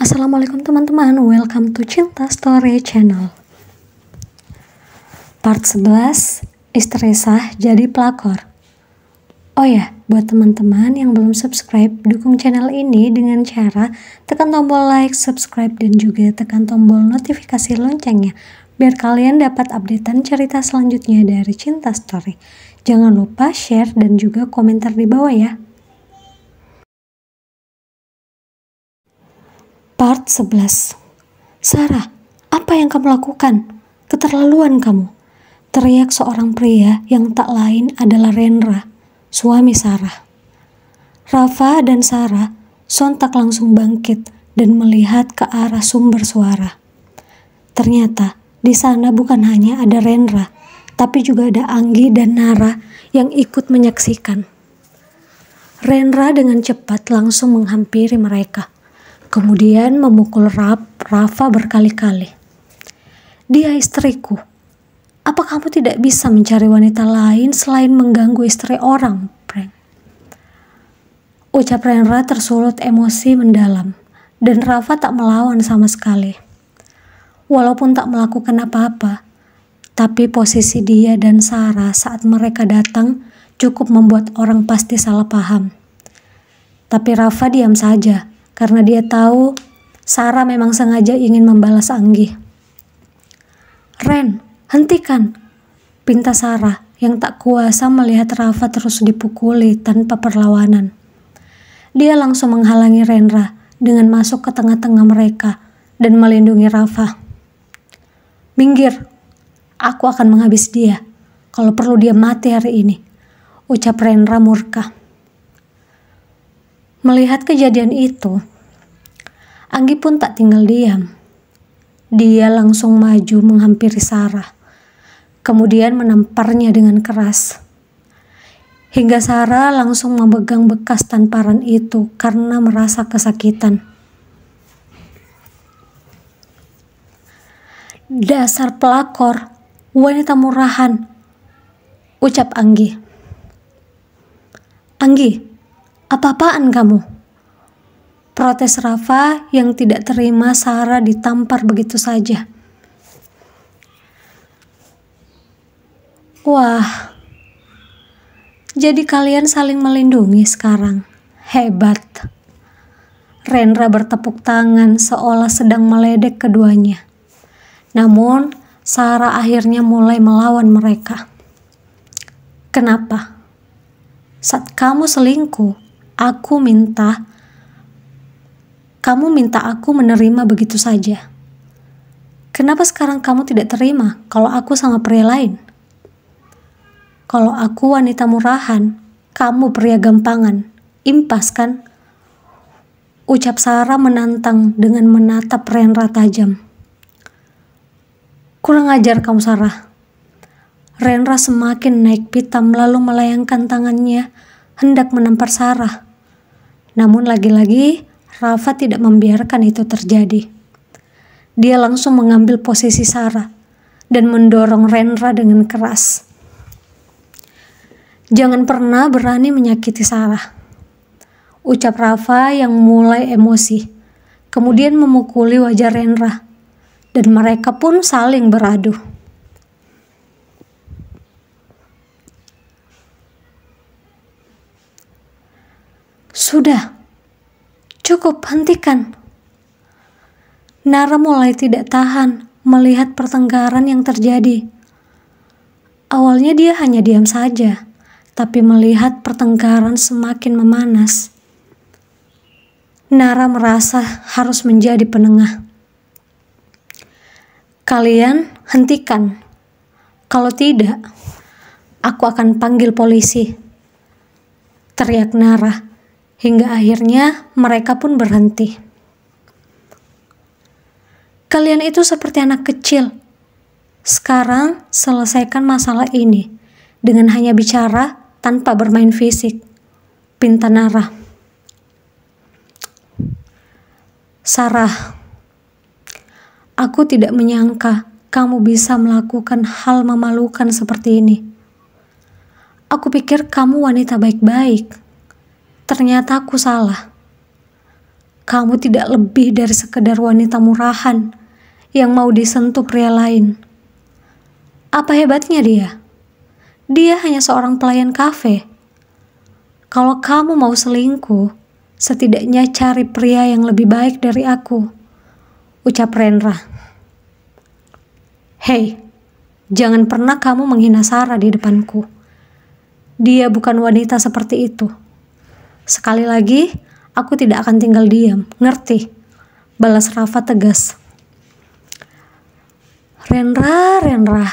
Assalamualaikum teman-teman, welcome to Cinta Story Channel. Part 11, istri sah jadi pelakor. Oh ya, buat teman-teman yang belum subscribe, dukung channel ini dengan cara tekan tombol like, subscribe, dan juga tekan tombol notifikasi loncengnya biar kalian dapat updatean cerita selanjutnya dari Cinta Story. Jangan lupa share dan juga komentar di bawah ya. Part 11. Sarah, apa yang kamu lakukan? Keterlaluan kamu. Teriak seorang pria yang tak lain adalah Rendra, suami Sarah. Rafa dan Sarah sontak langsung bangkit dan melihat ke arah sumber suara. Ternyata di sana bukan hanya ada Rendra, tapi juga ada Anggi dan Nara yang ikut menyaksikan. Rendra dengan cepat langsung menghampiri mereka. Kemudian memukul Rafa berkali-kali. Dia istriku. Apa kamu tidak bisa mencari wanita lain selain mengganggu istri orang, Prank? Ucap Rendra tersulut emosi mendalam, dan Rafa tak melawan sama sekali. Walaupun tak melakukan apa-apa, tapi posisi dia dan Sarah saat mereka datang cukup membuat orang pasti salah paham. Tapi Rafa diam saja, karena dia tahu Sarah memang sengaja ingin membalas Anggi. Ren, hentikan, pinta Sarah yang tak kuasa melihat Rafa terus dipukuli tanpa perlawanan. Dia langsung menghalangi Rendra dengan masuk ke tengah-tengah mereka dan melindungi Rafa. Minggir, aku akan menghabis dia. Kalau perlu dia mati hari ini, ucap Rendra murka. Melihat kejadian itu, Anggi pun tak tinggal diam. Dia langsung maju menghampiri Sarah, kemudian menamparnya dengan keras. Hingga Sarah langsung memegang bekas tamparan itu karena merasa kesakitan. Dasar pelakor, wanita murahan, ucap Anggi. Anggi, apa-apaan kamu? Protes Rafa yang tidak terima Sarah ditampar begitu saja. Wah, jadi kalian saling melindungi sekarang. Hebat. Rendra bertepuk tangan seolah sedang meledek keduanya. Namun, Sarah akhirnya mulai melawan mereka. Kenapa? Saat kamu selingkuh, kamu minta aku menerima begitu saja. Kenapa sekarang kamu tidak terima kalau aku sama pria lain? Kalau aku wanita murahan, kamu pria gampangan. Impas kan? Ucap Sarah menantang dengan menatap Rendra tajam. Kurang ajar kamu, Sarah. Rendra semakin naik pitam lalu melayangkan tangannya hendak menampar Sarah. Namun lagi-lagi Rafa tidak membiarkan itu terjadi. Dia langsung mengambil posisi Sarah dan mendorong Rendra dengan keras. Jangan pernah berani menyakiti Sarah, ucap Rafa yang mulai emosi. Kemudian memukuli wajah Rendra dan mereka pun saling beradu. Sudah, cukup, hentikan. Nara mulai tidak tahan melihat pertengkaran yang terjadi. Awalnya dia hanya diam saja, tapi melihat pertengkaran semakin memanas, Nara merasa harus menjadi penengah. Kalian hentikan. Kalau tidak, aku akan panggil polisi, teriak Nara. Hingga akhirnya mereka pun berhenti. Kalian itu seperti anak kecil. Sekarang selesaikan masalah ini dengan hanya bicara tanpa bermain fisik, pinta Nara. Sarah, aku tidak menyangka kamu bisa melakukan hal memalukan seperti ini. Aku pikir kamu wanita baik-baik. Ternyata aku salah. Kamu tidak lebih dari sekedar wanita murahan yang mau disentuh pria lain. Apa hebatnya dia? Dia hanya seorang pelayan kafe. Kalau kamu mau selingkuh, setidaknya cari pria yang lebih baik dari aku, ucap Rendra. Hei, jangan pernah kamu menghina Sarah di depanku. Dia bukan wanita seperti itu. Sekali lagi, aku tidak akan tinggal diam, ngerti? Balas Rafa tegas. Rendra,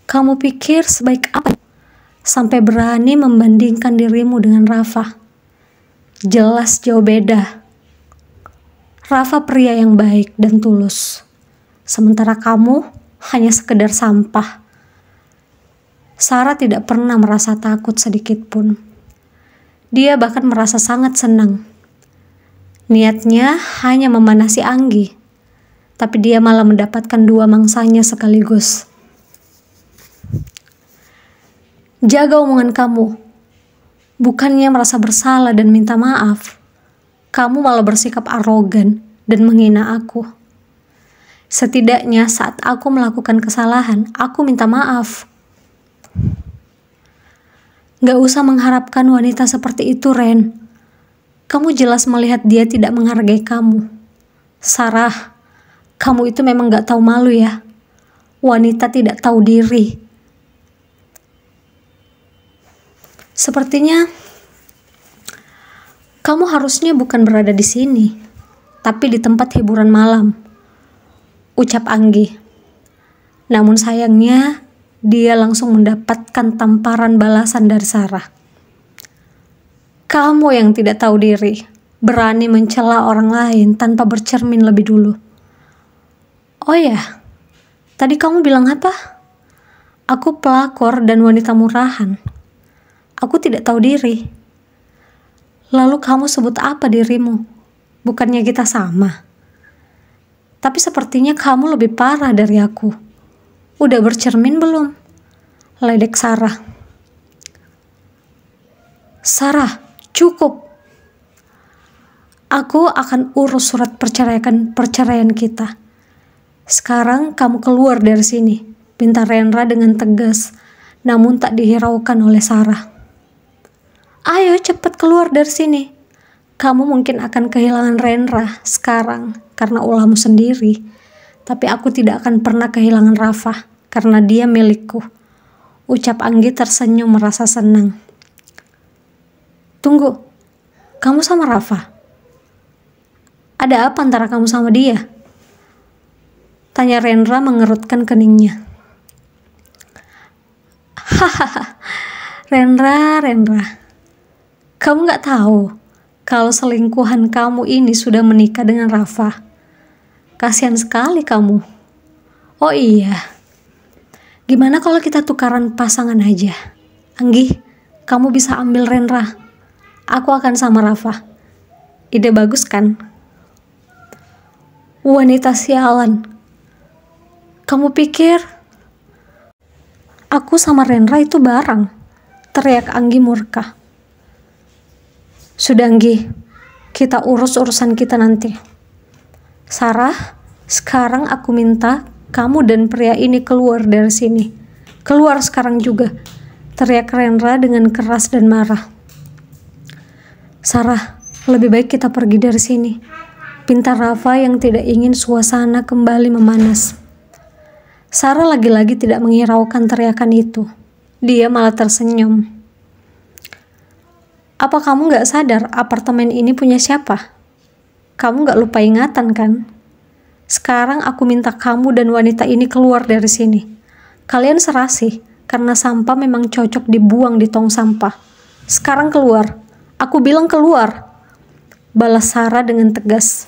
kamu pikir sebaik apa sampai berani membandingkan dirimu dengan Rafa? Jelas jauh beda. Rafa pria yang baik dan tulus, sementara kamu hanya sekedar sampah. Sarah tidak pernah merasa takut sedikit pun. Dia bahkan merasa sangat senang. Niatnya hanya memanasi Anggi, tapi dia malah mendapatkan dua mangsanya sekaligus. Jaga omongan kamu. Bukannya merasa bersalah dan minta maaf, kamu malah bersikap arogan dan menghina aku. Setidaknya saat aku melakukan kesalahan, aku minta maaf. Gak usah mengharapkan wanita seperti itu, Ren. Kamu jelas melihat dia tidak menghargai kamu. Sarah, kamu itu memang gak tahu malu ya. Wanita tidak tahu diri. Sepertinya kamu harusnya bukan berada di sini, tapi di tempat hiburan malam, ucap Anggi. Namun sayangnya, dia langsung mendapatkan tamparan balasan dari Sarah. Kamu yang tidak tahu diri, berani mencela orang lain tanpa bercermin lebih dulu. Oh ya, tadi kamu bilang apa? Aku pelakor dan wanita murahan. Aku tidak tahu diri. Lalu kamu sebut apa dirimu? Bukannya kita sama? Tapi sepertinya kamu lebih parah dari aku. Udah bercermin belum? Ledek Sarah. Sarah, cukup. Aku akan urus surat perceraian kita. Sekarang kamu keluar dari sini, pinta Rendra dengan tegas, namun tak dihiraukan oleh Sarah. Ayo cepat keluar dari sini. Kamu mungkin akan kehilangan Rendra sekarang karena ulahmu sendiri. Tapi aku tidak akan pernah kehilangan Rafa karena dia milikku, ucap Anggi tersenyum merasa senang. Tunggu, kamu sama Rafa? Ada apa antara kamu sama dia? Tanya Rendra mengerutkan keningnya. Hahaha, Rendra, kamu gak tahu kalau selingkuhan kamu ini sudah menikah dengan Rafa. Kasihan sekali kamu. Oh iya, gimana kalau kita tukaran pasangan aja? Anggi, kamu bisa ambil Rendra. Aku akan sama Rafa. Ide bagus kan? Wanita sialan. Kamu pikir aku sama Rendra itu barang? Teriak Anggi murka. Sudah Anggi, kita urus urusan kita nanti. Sarah, sekarang aku minta kamu dan pria ini keluar dari sini. Keluar sekarang juga, teriak Rendra dengan keras dan marah. Sarah, lebih baik kita pergi dari sini, pinta Rafa yang tidak ingin suasana kembali memanas. Sarah lagi-lagi tidak menghiraukan teriakan itu. Dia malah tersenyum. Apa kamu gak sadar apartemen ini punya siapa? Kamu gak lupa ingatan kan? Sekarang aku minta kamu dan wanita ini keluar dari sini. Kalian serasi, karena sampah memang cocok dibuang di tong sampah. Sekarang keluar. Aku bilang keluar. Balas Sarah dengan tegas.